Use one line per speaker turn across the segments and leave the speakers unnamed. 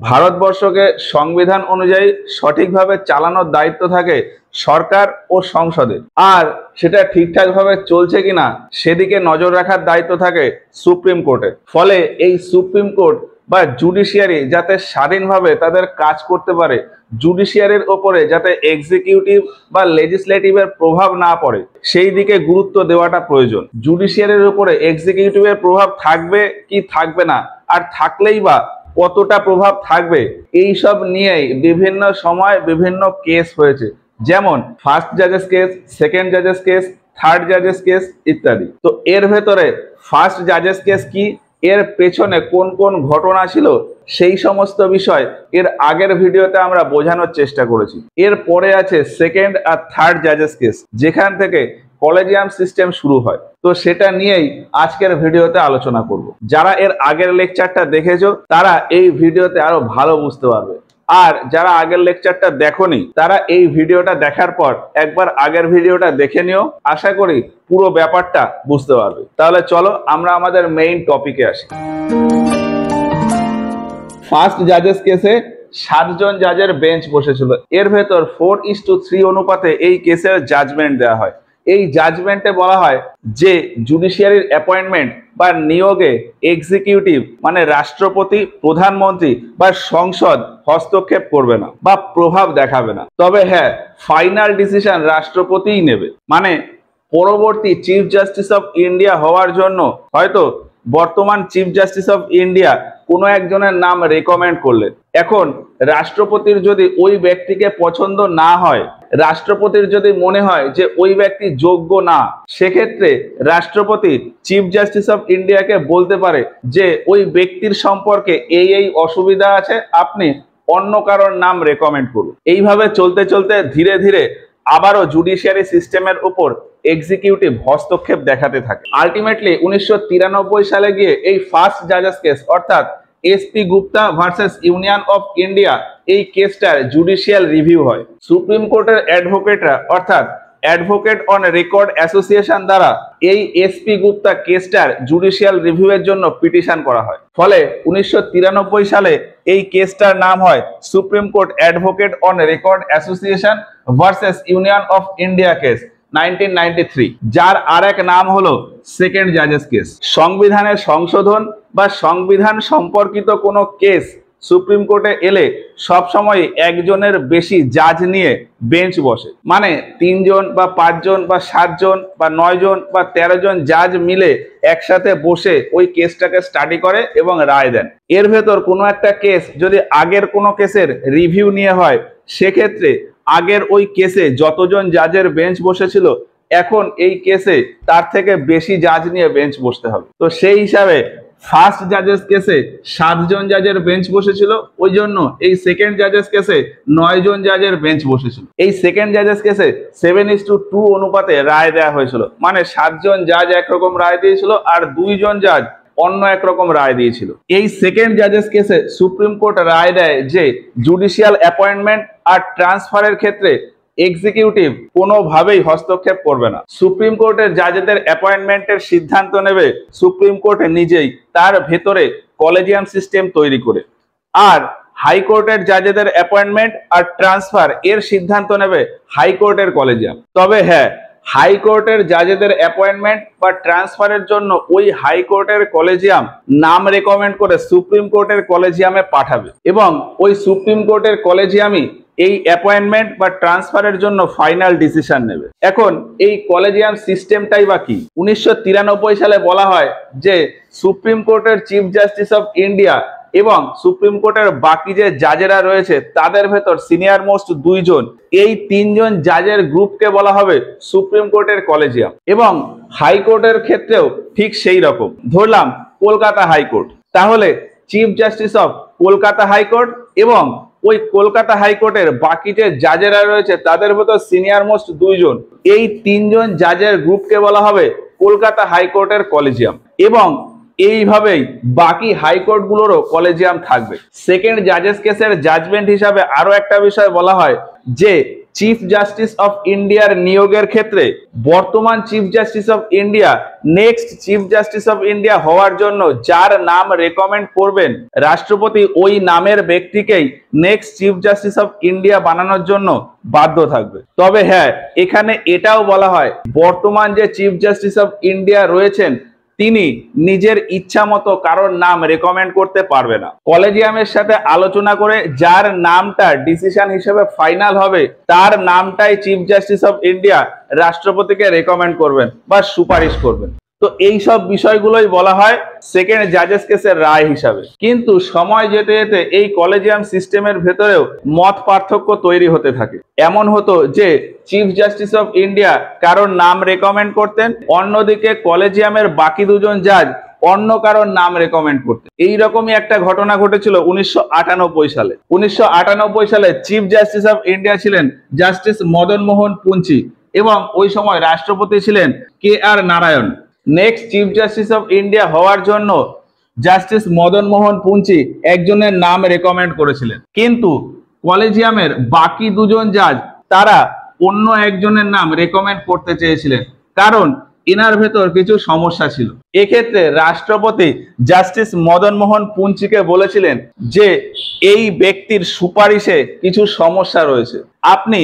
ভারতবর্ষকে সংবিধান অনুযায়ী সঠিকভাবে চালানোর দায়িত্ব থাকে সরকার ও সংসদের। আর সেটা ঠিকঠাকভাবে চলছে কিনা সেদিকে নজর রাখার দায়িত্ব থাকে সুপ্রিম কোর্টের। ফলে এই সুপ্রিম কোর্ট বা জুডিশিয়ারি যাতে স্বাধীনভাবে তাদের কাজ করতে পারে, জুডিশিয়ারির ওপরে যাতে এক্সিকিউটিভ বা লেজিসলেটিভের প্রভাব না পড়ে, সেই দিকে গুরুত্ব দেওয়াটা প্রয়োজন। জুডিশিয়ারির উপরে এক্সিকিউটিভের প্রভাব থাকবে কি থাকবে না, আর থাকলেই বা কতটা প্রভাব থাকবে, এই সব নিয়েই বিভিন্ন সময় বিভিন্ন কেস হয়েছে। যেমন first জাজেস case, second জাজেস case, third জাজেস case ইত্যাদি। তো এর ভেতরে ফার্স্ট জাজেস কেস কি, এর পেছনে কোন কোন ঘটনা ছিল, সেই সমস্ত বিষয় এর আগের ভিডিওতে আমরা বোঝানোর চেষ্টা করেছি। এর পরে আছে সেকেন্ড আর থার্ড জাজেস কেস, যেখান থেকে কলেজিয়াম সিস্টেম শুরু হয়। তো সেটা নিয়েই আজকের ভিডিওতে আলোচনা করব। যারা এর আগের লেকচারটা দেখেছো তারা এই ভিডিওতে আরো ভালো বুঝতে পারবে, আর যারা আগের লেকচারটা দেখোনি তারা এই ভিডিওটা দেখার পর একবার আগের ভিডিওটা দেখে নিও, আশা করি পুরো ব্যাপারটা বুঝতে পারবে। তাহলে চলো আমরা আমাদের মেইন টপিকে আসি। ফার্স্ট জাজেস কেসে 7 জন জাজের বেঞ্চ বসেছিল। এর ভেতর 4:3 অনুপাতে এই কেসের জাজমেন্ট দেওয়া হয়। এই জাজমেন্টে বলা হয় যে জুডিশিয়ারির অ্যাপয়েন্টমেন্ট বা নিয়োগে এক্সিকিউটিভ মানে রাষ্ট্রপতি, প্রধানমন্ত্রী বা সংসদ হস্তক্ষেপ করবে না বা প্রভাব দেখাবে না। তবে হ্যাঁ, ফাইনাল ডিসিশন রাষ্ট্রপতিই নেবে। মানে পরবর্তী চিফ জাস্টিস অফ ইন্ডিয়া হওয়ার জন্য হয়তো বর্তমান চিফ জাস্টিস অফ ইন্ডিয়া কোনো একজনের নাম রেকমেন্ড করলেন। এখন রাষ্ট্রপতির যদি ওই ব্যক্তিকে পছন্দ না হয়, রাষ্ট্রপতির যদি মনে হয় যে ওই ব্যক্তি যোগ্য না, সেক্ষেত্রে রাষ্ট্রপতি চিফ জাস্টিস অফ ইন্ডিয়াকে বলতে পারে যে ওই ব্যক্তির সম্পর্কে এই অসুবিধা আছে, আপনি অন্য কারোর নাম রেকমেন্ড করুন। এইভাবে চলতে চলতে ধীরে ধীরে আবারও জুডিশিয়ারি সিস্টেমের উপর এক্সিকিউটিভ হস্তক্ষেপ দেখাতে থাকে। আলটিমেটলি 1993 সালে গিয়ে এই ফার্স্ট জাজেস কেস অর্থাৎ SP Gupta versus union of India, এই কেসটার জুডিশিয়াল রিভিউ হয়। সুপ্রিম কোর্টের অ্যাডভোকেটরা অর্থাৎ অ্যাডভোকেট অন রেকর্ড অ্যাসোসিয়েশন দ্বারা এই এসপি গুপ্তা কেসটার জুডিশিয়াল রিভিউয়ের জন্য পিটিশন করা হয়। ফলে 1993 সালে এই কেসটার নাম হয় supreme court advocate on record association versus union of India case 1993, যার আরেক নাম হলো সেকেন্ড জাজেস কেস। সংবিধানের সংশোধন বা সংবিধান সম্পর্কিত কোনো কেস সুপ্রিম কোর্টে এলে সবসময় একজনের বেশি জাজ নিয়ে বেঞ্চ বসে। মানে 3 জন বা 5 জন বা 7 জন বা 9 জন বা 13 জন জাজ মিলে একসাথে বসে ওই কেসটাকে স্টাডি করে এবং রায় দেন। এর ভেতর কোনো একটা কেস যদি আগের কোনো কেসের রিভিউ নিয়ে হয়, সেক্ষেত্রে আগের ওই কেসে যতজন জাজের বেঞ্চ বসেছিল, এখন এই কেসে তার থেকে বেশি জাজ নিয়ে বেঞ্চ বসতে হবে। তো সেই হিসাবে ফার্স্ট জাজেস কেসে 7 জন জাজের বেঞ্চ বসেছিল, ওই জন্য এই সেকেন্ড জাজেস কেসে 9 জন জাজের বেঞ্চ বসেছিল। এই সেকেন্ড জাজেস কেসে 7:2 অনুপাতে রায় দেওয়া হয়েছিল। মানে 7 জন জাজ একরকম রায় দিয়েছিল আর 2 জন জাজ অন্য একরকম রায় দিয়েছিল। এই সেকেন্ড জাজেস কেসে সুপ্রিম কোর্ট রায় দেয় যে জুডিশিয়াল অ্যাপয়েন্টমেন্ট আর ট্রান্সফারের ক্ষেত্রে এক্সিকিউটিভ কোনোভাবেই হস্তক্ষেপ করবে না। সুপ্রিম কোর্টের জাজেদের অ্যাপয়েন্টমেন্টের সিদ্ধান্ত নেবে সুপ্রিম কোর্ট নিজেই, তার ভেতরে কলেজিয়াম সিস্টেম তৈরি করে। আর হাইকোর্টের জাজেদের অ্যাপয়েন্টমেন্ট আর ট্রান্সফার এর সিদ্ধান্ত নেবে হাইকোর্টের কলেজিয়াম। তবে হ্যাঁ, হাইকোর্টের জাজেদের অ্যাপয়েন্টমেন্ট বা ট্রান্সফারের জন্য ওই হাইকোর্টের কলেজিয়াম নাম রেকমেন্ড করে সুপ্রিম কোর্টের কলেজিয়ামে পাঠাবে এবং ওই সুপ্রিম কোর্টের কলেজিয়ামই এই অ্যাপয়েন্টমেন্ট বা ট্রান্সফারের জন্য ফাইনাল ডিসিশন নেবে। এখন এই কলেজিয়াম সিস্টেমটাই বা কি? 1993 সালে বলা হয় যে সুপ্রিম কোর্টের চিফ জাস্টিস অফ ইন্ডিয়া এবং সুপ্রিম কোর্টের বাকি যে জাজেরা রয়েছে তাদের ভেতর সিনিয়র মোস্ট 2 জন, এই 3 জন জাজের গ্রুপকে বলা হবে সুপ্রিম কোর্টের কলেজিয়াম। এবং হাইকোর্টের ক্ষেত্রেও ঠিক সেই রকম। ধরলাম কলকাতা হাইকোর্ট, তাহলে chief justice of Kolkata high court এবং ওই কলকাতা হাইকোর্টের বাকি যে জাজেরা রয়েছে তাদের ভেতর সিনিয়র মোস্ট 2 জন, এই 3 জন জাজের গ্রুপকে বলা হবে কলকাতা হাইকোর্টের কলেজিয়াম। এবং এইভাবেই বাকি হাইকোর্ট গুলোরও কলেজিয়াম থাকবে। সেকেন্ড জাজেস কেসের জাজমেন্ট হিসাবে আরো একটা বিষয় বলা হয় যে চিফ জাস্টিস অফ ইন্ডিয়ার নিয়োগের ক্ষেত্রে বর্তমান chief justice of India next chief justice of India হওয়ার জন্য যার নাম রেকমেন্ড করবেন, রাষ্ট্রপতি ওই নামের ব্যক্তিকেই next chief justice of India বানানোর জন্য বাধ্য থাকবে। তবে হ্যাঁ, এখানে এটাও বলা হয় বর্তমান যে চিফ জাস্টিস অফ ইন্ডিয়া রয়েছেন তিনি নিজের ইচ্ছা মতো কারোর নাম রেকমেন্ড করতে পারবে না। কলেজিয়ামের সাথে আলোচনা করে যার নামটা ডিসিশন হিসেবে ফাইনাল হবে তার নামটাই চিফ জাস্টিস অফ ইন্ডিয়া রাষ্ট্রপতিকে রেকমেন্ড করবেন বা সুপারিশ করবেন। তো এই সব বিষয়গুলোই বলা হয় সেকেন্ড জাজেস কেসের রায় হিসাবে। কিন্তু সময় যেতে যেতে এই কলেজিয়াম সিস্টেমের ভেতরেও মত পার্থক্য তৈরি হতে থাকে। এমন হতো যে চিফ জাস্টিস অফ ইন্ডিয়া কারোর নাম রেকমেন্ড করতেন, অন্যদিকে কলেজিয়ামের বাকি দুজন জাজ অন্য কারোর নাম রেকমেন্ড করতেন। এইরকমই একটা ঘটনা ঘটেছিল 1998 সালে। 1998 সালে চিফ জাস্টিস অফ ইন্ডিয়া ছিলেন জাস্টিস মদন মোহন পুঞ্চি এবং ওই সময় রাষ্ট্রপতি ছিলেন KR Narayan. Next chief justice of India হওয়ার জন্য জাস্টিস মদন মোহন পুঞ্চি একজনের নাম রেকমেন্ড করেছিলেন, কিন্তু কলেজিয়ামের বাকি দুজন জাজ তারা অন্য একজনের নাম রেকমেন্ড করতে চেয়েছিলেন, কারণ এনার ভেতর কিছু সমস্যা ছিল। এক্ষেত্রে রাষ্ট্রপতি জাস্টিস মদন মোহন পুঞ্চিকে বলেছিলেন যে এই ব্যক্তির সুপারিশে কিছু সমস্যা রয়েছে, আপনি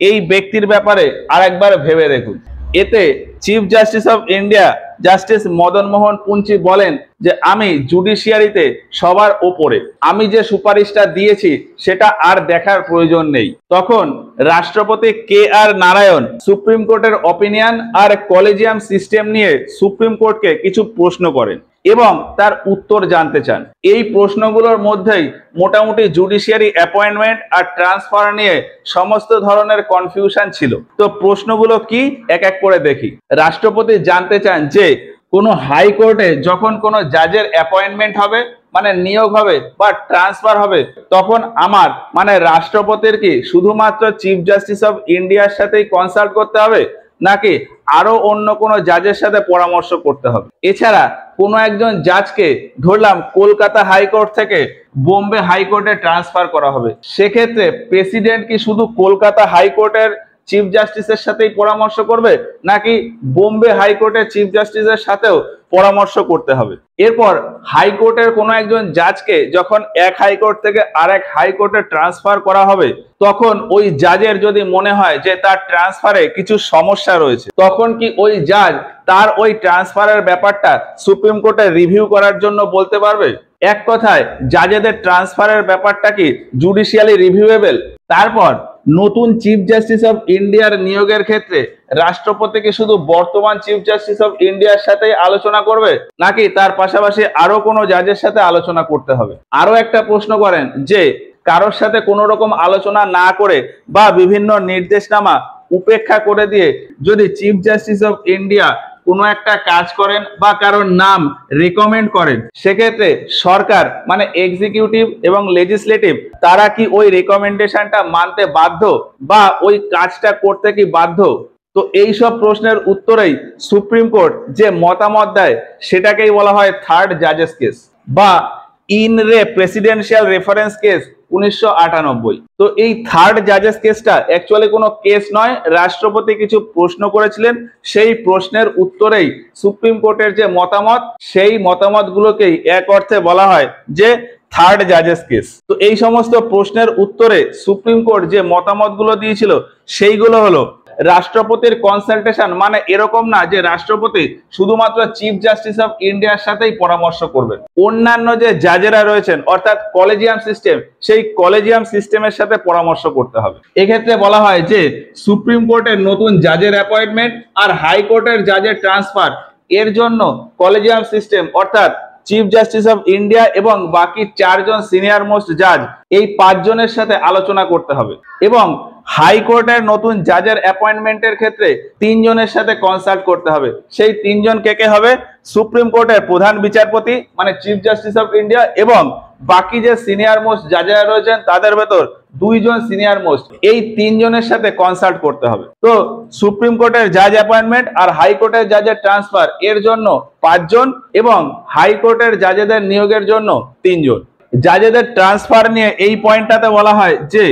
এই ব্যক্তির ব্যাপারে আরেকবার ভেবে দেখুন। এতে chief justice of India justice Madan Mohan Punchhi বলেন যে আমি জুডিশিয়ারিতে সবার ওপরে, আমি যে সুপারিশটা দিয়েছি সেটা আর দেখার প্রয়োজন নেই। তখন রাষ্ট্রপতি KR নারায়ণ সুপ্রিম কোর্টের অপিনিয়ন আর কলেজিয়াম সিস্টেম নিয়ে সুপ্রিম কোর্টকে কিছু প্রশ্ন করেন এবং তার উত্তর জানতে চান। এই প্রশ্নগুলোর মধ্যেই মোটামুটি জুডিশিয়ারি অ্যাপয়েন্টমেন্ট আর ট্রান্সফার নিয়ে সমস্ত ধরনের কনফিউশন ছিল। তো প্রশ্নগুলো কি এক এক করে দেখি। রাষ্ট্রপতি জানতে চান যে কোনো হাইকোর্টে যখন কোনো জাজের অ্যাপয়েন্টমেন্ট হবে, মানে নিয়োগ হবে বা ট্রান্সফার হবে, তখন আমার মানে রাষ্ট্রপতির কি শুধুমাত্র চিফ জাস্টিস অফ ইন্ডিয়ার সাথেই কনসাল্ট করতে হবে নাকি আরো অন্য কোনো জাজের সাথে পরামর্শ করতে হবে? এছাড়া কোনো একজন জাজকে ধরলাম কলকাতা হাইকোর্ট থেকে বোম্বে হাইকোর্টে ট্রান্সফার করা হবে, সেক্ষেত্রে প্রেসিডেন্ট কি শুধু কলকাতা হাইকোর্টের চিফ জাস্টিসের সাথেই পরামর্শ করবে নাকি বোম্বে হাইকোর্টের চিফ জাস্টিসের সাথেও পরামর্শ করতে হবে? এরপর হাইকোর্টের কোনো একজন জাজকে যখন এক হাইকোর্ট থেকে আরেক হাইকোর্টে ট্রান্সফার করা হবে, তখন ওই জাজের যদি মনে হয় যে তার ট্রান্সফারে কিছু সমস্যা রয়েছে, তখন কি ওই জাজ তার ওই ট্রান্সফারের ব্যাপারটা সুপ্রিম কোর্টে রিভিউ করার জন্য বলতে পারবে? এক কথায় জাজেদের ট্রান্সফারের ব্যাপারটা কি জুডিশিয়ালি রিভিউয়েবল? তারপর নতুন চিফ জাস্টিস অফ ইন্ডিয়ার নিয়োগের ক্ষেত্রে রাষ্ট্রপতি কি শুধু বর্তমান চিফ জাস্টিস অফ ইন্ডিয়ার সাথে আলোচনা করবে নাকি তার পাশাপাশি আরো কোনো জাজের সাথে আলোচনা করতে হবে? আরো একটা প্রশ্ন করেন যে কারোর সাথে কোনো রকম আলোচনা না করে বা বিভিন্ন নির্দেশনামা উপেক্ষা করে দিয়ে যদি চিফ জাস্টিস অফ ইন্ডিয়া কোনো একটা কাজ করেন বা কারোর নাম রিকমেন্ড করেন, সেক্ষেত্রে সরকার মানে এক্সিকিউটিভ এবং লেজিসলেটিভ তারা কি ওই রিকমেন্ডেশনটা মানতে বাধ্য বা ওই কাজটা করতে কি বাধ্য? তো এই সব প্রশ্নের উত্তরেই সুপ্রিম কোর্ট যে মতামত দেয় সেটাকেই বলা হয় থার্ড জাজেস কেস বা ইন রে প্রেসিডেন্সিয়াল রেফারেন্স কেস 1998। তো এই থার্ড জাজেস কেসটা অ্যাকচুয়ালি কোনো কেস নয়, রাষ্ট্রপতি কিছু প্রশ্ন করেছিলেন, সেই প্রশ্নের উত্তরেই সুপ্রিম কোর্টের যে মতামত সেই মতামতগুলোকেই এক অর্থে বলা হয় যে থার্ড জাজেস কেস। তো এই সমস্ত প্রশ্নের উত্তরে সুপ্রিম কোর্ট যে মতামতগুলো দিয়েছিল সেইগুলো হলো রাষ্ট্রপতির কনসালটেশন মানে এরকম না যে রাষ্ট্রপতি শুধুমাত্র চিফ জাস্টিস অফ ইন্ডিয়ার সাথেই পরামর্শ করবেন, অন্যান্য যে জাজেরা রয়েছেন অর্থাৎ কলেজিয়াম সিস্টেম সেই কলেজিয়াম সিস্টেমের সাথে পরামর্শ করতে হবে। এক্ষেত্রে বলা হয় যে সুপ্রিম কোর্টের নতুন জাজের অ্যাপয়েন্টমেন্ট আর হাইকোর্টের জাজের ট্রান্সফার এর জন্য কলেজিয়াম সিস্টেম অর্থাৎ চিফ জাস্টিস অফ ইন্ডিয়া এবং বাকি 4 জন সিনিয়র মোস্ট জাজ এই 5 জনের সাথে আলোচনা করতে হবে এবং হাইকোর্টের নতুন জাজের অ্যাপয়েন্টমেন্টের ক্ষেত্রে 3 জনের সাথে কনসাল্ট করতে হবে। সেই 3 জন কে কে হবে? সুপ্রিম কোর্টের প্রধান বিচারপতি মানে চিফ জাস্টিস অফ ইন্ডিয়া এবং বাকি যে সিনিয়র মোস্ট জাজেরা রয়েছেন তাদের ভেতর 2 জন সিনিয়র মোস্ট, এই 3 জনের সাথে কনসাল্ট করতে হবে। তো সুপ্রিম কোর্টের জাজ অ্যাপয়েন্টমেন্ট আর হাইকোর্টের জাজের ট্রান্সফার এর জন্য 5 জন এবং হাইকোর্টের জাজেদের নিয়োগের জন্য 3 জন। জাজেদের ট্রান্সফার নিয়ে এই পয়েন্টটাতে বলা হয় যে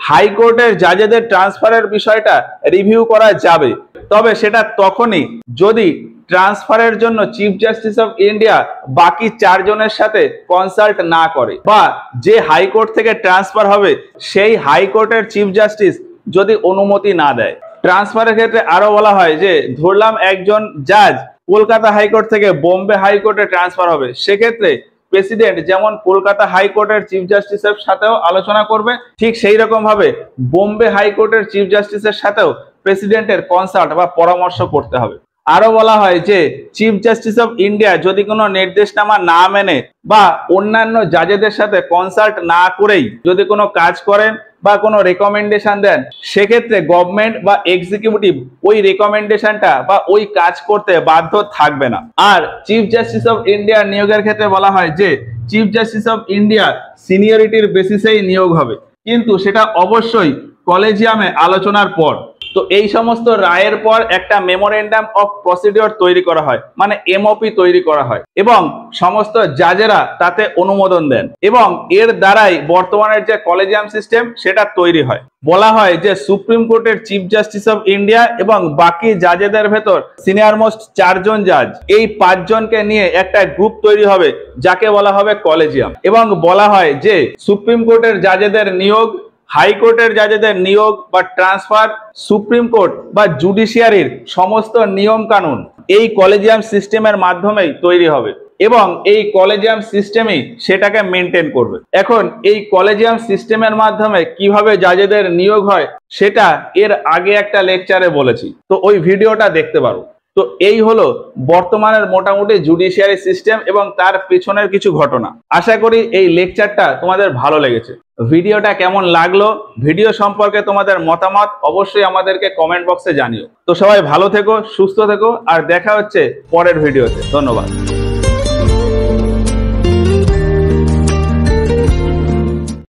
হাইকোর্টের জাজেদের ট্রান্সফারের বিষয়টা রিভিউ করা যাবে, তবে সেটা তখনই যদি ট্রান্সফারের জন্য চিফ জাস্টিস অফ ইন্ডিয়া বাকি 4 জনের সাথে কনসাল্ট না করে, বা যে হাইকোর্ট থেকে ট্রান্সফার হবে সেই হাইকোর্টের চিফ জাস্টিস যদি অনুমতি না দেয়। ট্রান্সফারের ক্ষেত্রে আরো বলা হয় যে ধরলাম একজন জাজ কলকাতা হাইকোর্ট থেকে বোম্বে হাইকোর্টে ট্রান্সফার হবে, সেক্ষেত্রে প্রেসিডেন্ট যেমন কলকাতা হাইকোর্টের চিফ জাস্টিসের সাথেও আলোচনা করবে, ঠিক সেই রকম ভাবে বোম্বে হাইকোর্টের চিফ জাস্টিসের সাথেও প্রেসিডেন্টের কনসাল্ট বা পরামর্শ করতে হবে। আরো বলা হয় যে চিফ জাস্টিস অফ ইন্ডিয়া যদি কোনো নির্দেশনামা না মেনে বা অন্যান্য জাজেদের সাথে কনসাল্ট না করেই যদি কোনো কাজ করেন বা কোনো রেকমেন্ডেশন দেন, সেক্ষেত্রে গভর্নমেন্ট বা এক্সিকিউটিভ ওই রেকমেন্ডেশনটা বা ওই কাজ করতে বাধ্য থাকবে না। আর চিফ জাস্টিস অফ ইন্ডিয়া নিয়োগের ক্ষেত্রে বলা হয় যে চিফ জাস্টিস অফ ইন্ডিয়া সিনিয়রিটির বেসিসেই নিয়োগ হবে, কিন্তু সেটা অবশ্যই কলেজিয়ামে আলোচনার পর। তো এই সমস্ত রায়ের পর একটা মেমোরেন্ডাম অফ প্রসিডিওর তৈরি করা হয়, মানে এমওপি তৈরি করা হয়, এবং সমস্ত জাজেরা তাতে অনুমোদন দেন, এবং এর দ্বারাই বর্তমানের যে কলেজিয়াম সিস্টেম সেটা তৈরি হয়। বলা হয় যে সুপ্রিম কোর্টের চিফ জাস্টিস অফ ইন্ডিয়া এবং বাকি জাজেদের ভেতর সিনিয়র মোস্ট 4 জন জাজ, এই 5 জনকে নিয়ে একটা গ্রুপ তৈরি হবে যাকে বলা হবে কলেজিয়াম। এবং বলা হয় যে সুপ্রিম কোর্টের জাজেদের নিয়োগ, হাইকোর্টের জাজেদের নিয়োগ বা ট্রান্সফার, সুপ্রিম কোর্ট বা জুডিশিয়ারির সমস্ত নিয়ম কানুন এই কলেজিয়াম সিস্টেমের মাধ্যমেই তৈরি হবে, এবং এই কলেজিয়াম সিস্টেমই সেটাকে মেনটেন করবে। এখন এই কলেজিয়াম সিস্টেমের মাধ্যমে কিভাবে জাজেদের নিয়োগ হয় সেটা এর আগে একটা লেকচারে বলেছি, তো ওই ভিডিওটা দেখতে পারো। তো এই হলো বর্তমানের মোটামুটি জুডিশিয়ারি সিস্টেম এবং তার পেছনের কিছু ঘটনা। আশা করি এই লেকচারটা তোমাদের ভালো লেগেছে। ভিডিওটা কেমন লাগলো, ভিডিও সম্পর্কে তোমাদের মতামত অবশ্যই আমাদেরকে কমেন্ট বক্সে জানিও। তো সবাই ভালো থেকো, সুস্থ থেকো, আর দেখা হচ্ছে পরের ভিডিওতে। ধন্যবাদ।